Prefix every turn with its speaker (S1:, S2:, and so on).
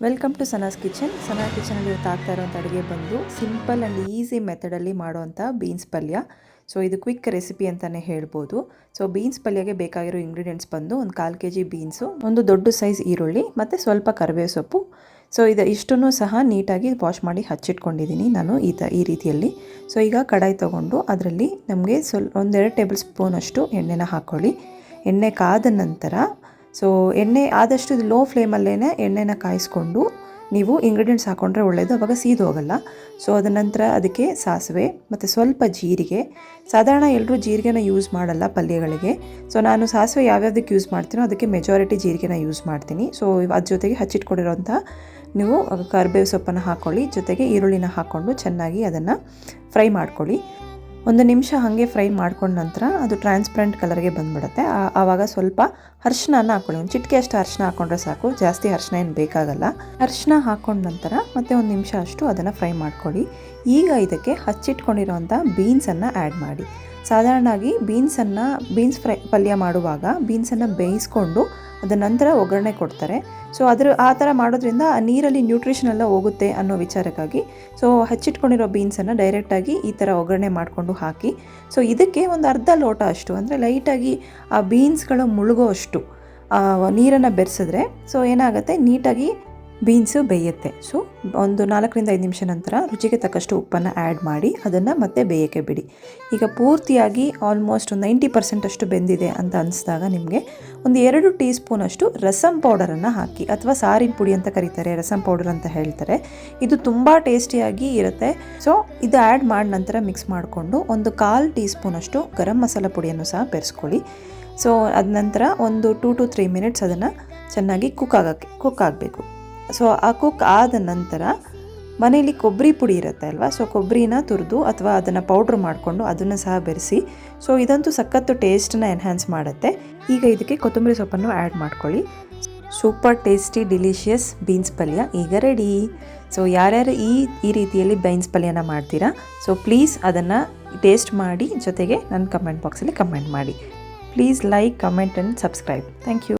S1: Welcome to Sana's kitchen. ಕಿಚನಲ್ಲಿ ಇವತ್ತು ಆಗ್ತಾ ಇರೋಂಥ ಅಡುಗೆ ಬಂದು ಸಿಂಪಲ್ ಆ್ಯಂಡ್ ಈಸಿ ಮೆಥಡಲ್ಲಿ ಮಾಡೋವಂಥ ಬೀನ್ಸ್ ಪಲ್ಯ. ಸೊ ಇದು ಕ್ವಿಕ್ ರೆಸಿಪಿ ಅಂತಲೇ ಹೇಳ್ಬೋದು. ಸೊ ಬೀನ್ಸ್ ಪಲ್ಯಗೆ ಬೇಕಾಗಿರೋ ಇಂಗ್ರೀಡಿಯೆಂಟ್ಸ್ ಬಂದು ಒಂದು 1/4 kg ಬೀನ್ಸು, ಒಂದು ದೊಡ್ಡ ಸೈಜ್ ಈರುಳ್ಳಿ ಮತ್ತು ಸ್ವಲ್ಪ ಕರಿಬೇವು ಸೊಪ್ಪು. ಸೊ ಇಷ್ಟನ್ನು ಸಹ ನೀಟಾಗಿ ವಾಶ್ ಮಾಡಿ ಹಚ್ಚಿಟ್ಕೊಂಡಿದ್ದೀನಿ ನಾನು ಈ ರೀತಿಯಲ್ಲಿ. ಸೊ ಈಗ ಕಡಾಯಿ ತೊಗೊಂಡು ಅದರಲ್ಲಿ ನಮಗೆ ಒಂದೆರಡು ಟೇಬಲ್ ಸ್ಪೂನ್ ಅಷ್ಟು ಎಣ್ಣೆನ ಹಾಕ್ಕೊಳ್ಳಿ. ಎಣ್ಣೆ ಕಾದ ನಂತರ ಎಣ್ಣೆ ಆದಷ್ಟು ಲೋ ಫ್ಲೇಮಲ್ಲೇ ಎಣ್ಣೆನ ಕಾಯಿಸ್ಕೊಂಡು ನೀವು ಇಂಗ್ರೀಡಿಯೆಂಟ್ಸ್ ಹಾಕ್ಕೊಂಡ್ರೆ ಒಳ್ಳೆಯದು, ಆವಾಗ ಸೀದು ಹೋಗಲ್ಲ. ಸೊ ಅದ ನಂತರ ಅದಕ್ಕೆ ಸಾಸಿವೆ ಮತ್ತು ಸ್ವಲ್ಪ ಜೀರಿಗೆ. ಸಾಧಾರಣ ಎಲ್ಲರೂ ಜೀರಿಗೆನ ಯೂಸ್ ಮಾಡಲ್ಲ ಪಲ್ಯಗಳಿಗೆ. ಸೊ ನಾನು ಸಾಸಿವೆ ಯಾವ್ಯಾವುದಕ್ಕೆ ಯೂಸ್ ಮಾಡ್ತೀನೋ ಅದಕ್ಕೆ ಮೆಜಾರಿಟಿ ಜೀರಿಗೆನ ಯೂಸ್ ಮಾಡ್ತೀನಿ. ಸೊ ಅದ್ರ ಜೊತೆಗೆ ಹಚ್ಚಿಟ್ಕೊಂಡಿರೋಂಥ ನೀವು ಕರಿಬೇವು ಸೊಪ್ಪನ್ನು ಹಾಕ್ಕೊಳ್ಳಿ, ಜೊತೆಗೆ ಈರುಳ್ಳಿನ ಹಾಕ್ಕೊಂಡು ಚೆನ್ನಾಗಿ ಅದನ್ನು ಫ್ರೈ ಮಾಡ್ಕೊಳ್ಳಿ. 1 ನಿಮಿಷ ಹಾಗೆ ಫ್ರೈ ಮಾಡ್ಕೊಂಡ ನಂತರ ಅದು ಟ್ರಾನ್ಸ್ಪರೆಂಟ್ ಕಲರ್ಗೆ ಬಂದುಬಿಡುತ್ತೆ. ಆವಾಗ ಸ್ವಲ್ಪ ಅರಿಶಿನ ಹಾಕ್ಕೊಳ್ಳಿ. ಒಂದು ಚಿಟಿಕೆ ಅಷ್ಟು ಅರಿಶಿನ ಹಾಕ್ಕೊಂಡ್ರೆ ಸಾಕು, ಜಾಸ್ತಿ ಅರಿಶಿನ ಏನು ಬೇಕಾಗಲ್ಲ. ಅರಿಶಿನ ಹಾಕ್ಕೊಂಡ ನಂತರ ಮತ್ತೆ 1 ನಿಮಿಷ ಅಷ್ಟು ಅದನ್ನು ಫ್ರೈ ಮಾಡ್ಕೊಳ್ಳಿ. ಈಗ ಇದಕ್ಕೆ ಹಚ್ಚಿಟ್ಕೊಂಡಿರೋಂಥ ಬೀನ್ಸನ್ನು ಆ್ಯಡ್ ಮಾಡಿ. ಸಾಧಾರಣವಾಗಿ ಬೀನ್ಸ್ ಫ್ರೈ ಪಲ್ಯ ಮಾಡುವಾಗ ಬೀನ್ಸನ್ನು ಬೇಯಿಸ್ಕೊಂಡು ಅದರ ನಂತರ ಒಗ್ಗರಣೆ ಕೊಡ್ತಾರೆ. ಸೊ ಆ ಥರ ಮಾಡೋದ್ರಿಂದ ಆ ನೀರಲ್ಲಿ ನ್ಯೂಟ್ರಿಷನ್ ಎಲ್ಲ ಹೋಗುತ್ತೆ ಅನ್ನೋ ವಿಚಾರಕ್ಕಾಗಿ ಹಚ್ಚಿಟ್ಕೊಂಡಿರೋ ಬೀನ್ಸನ್ನು ಡೈರೆಕ್ಟಾಗಿ ಈ ಥರ ಒಗ್ಗರಣೆ ಮಾಡಿಕೊಂಡು ಹಾಕಿ. ಸೊ ಇದಕ್ಕೆ ಒಂದು ಅರ್ಧ ಲೋಟ ಅಷ್ಟು, ಅಂದರೆ ಲೈಟಾಗಿ ಆ ಬೀನ್ಸ್ಗಳು ಮುಳುಗೋ ಅಷ್ಟು ನೀರನ್ನು ಬೆರೆಸಿದ್ರೆ ಏನಾಗುತ್ತೆ, ನೀಟಾಗಿ ಬೀನ್ಸು ಬೇಯುತ್ತೆ. ಸೊ ಒಂದು 4 ರಿಂದ 5 ನಿಮಿಷ ನಂತರ ರುಚಿಗೆ ತಕ್ಕಷ್ಟು ಉಪ್ಪನ್ನು ಆ್ಯಡ್ ಮಾಡಿ ಅದನ್ನು ಮತ್ತೆ ಬೇಯೋಕ್ಕೆ ಬಿಡಿ. ಈಗ ಪೂರ್ತಿಯಾಗಿ ಆಲ್ಮೋಸ್ಟ್ 90% ಅಷ್ಟು ಬೆಂದಿದೆ ಅಂತ ಅನಿಸಿದಾಗ ನಿಮಗೆ ಒಂದು 2 ಟೀ ಸ್ಪೂನ್ ಅಷ್ಟು ರಸಮ್ ಪೌಡರನ್ನು ಹಾಕಿ, ಅಥವಾ ಸಾರಿನ ಪುಡಿ ಅಂತ ಕರೀತಾರೆ, ರಸಮ್ ಪೌಡರ್ ಅಂತ ಹೇಳ್ತಾರೆ. ಇದು ತುಂಬ ಟೇಸ್ಟಿಯಾಗಿ ಇರುತ್ತೆ. ಸೊ ಇದು ಆ್ಯಡ್ ಮಾಡಿ ನಂತರ ಮಿಕ್ಸ್ ಮಾಡಿಕೊಂಡು ಒಂದು 1/4 ಟೀ ಸ್ಪೂನ್ ಅಷ್ಟು ಗರಂ ಮಸಾಲ ಪುಡಿಯನ್ನು ಸಹ ಬೆರೆಸ್ಕೊಳ್ಳಿ. ಸೊ ಅದ ನಂತರ ಒಂದು 2 to 3 ಮಿನಿಟ್ಸ್ ಅದನ್ನು ಚೆನ್ನಾಗಿ ಕುಕ್ ಆಗಬೇಕು. ಸೊ ಆ ಕುಕ್ ಆದ ನಂತರ ಮನೆಯಲ್ಲಿ ಕೊಬ್ಬರಿ ಪುಡಿ ಇರುತ್ತೆ ಅಲ್ವಾ, ಸೊ ಕೊಬ್ಬರಿನ ತುರಿದು ಅಥವಾ ಅದನ್ನು ಪೌಡ್ರ್ ಮಾಡಿಕೊಂಡು ಅದನ್ನು ಸಹ ಬೆರೆಸಿ. ಸೊ ಇದಂತೂ ಸಖತ್ತು ಟೇಸ್ಟನ್ನ ಎನ್ಹ್ಯಾನ್ಸ್ ಮಾಡುತ್ತೆ. ಈಗ ಇದಕ್ಕೆ ಕೊತ್ತಂಬರಿ ಸೊಪ್ಪನ್ನು ಆ್ಯಡ್ ಮಾಡ್ಕೊಳ್ಳಿ. ಸೂಪರ್ ಟೇಸ್ಟಿ ಡಿಲಿಷಿಯಸ್ ಬೀನ್ಸ್ ಪಲ್ಯ ಈಗ ರೆಡಿ. ಸೊ ಯಾರ್ಯಾರು ಈ ರೀತಿಯಲ್ಲಿ ಬೀನ್ಸ್ ಪಲ್ಯನ ಮಾಡ್ತೀರಾ, ಸೊ ಪ್ಲೀಸ್ ಅದನ್ನು ಟೇಸ್ಟ್ ಮಾಡಿ, ಜೊತೆಗೆ ನನ್ನ ಕಮೆಂಟ್ ಬಾಕ್ಸಲ್ಲಿ ಕಮೆಂಟ್ ಮಾಡಿ. Please like, comment and subscribe. Thank you.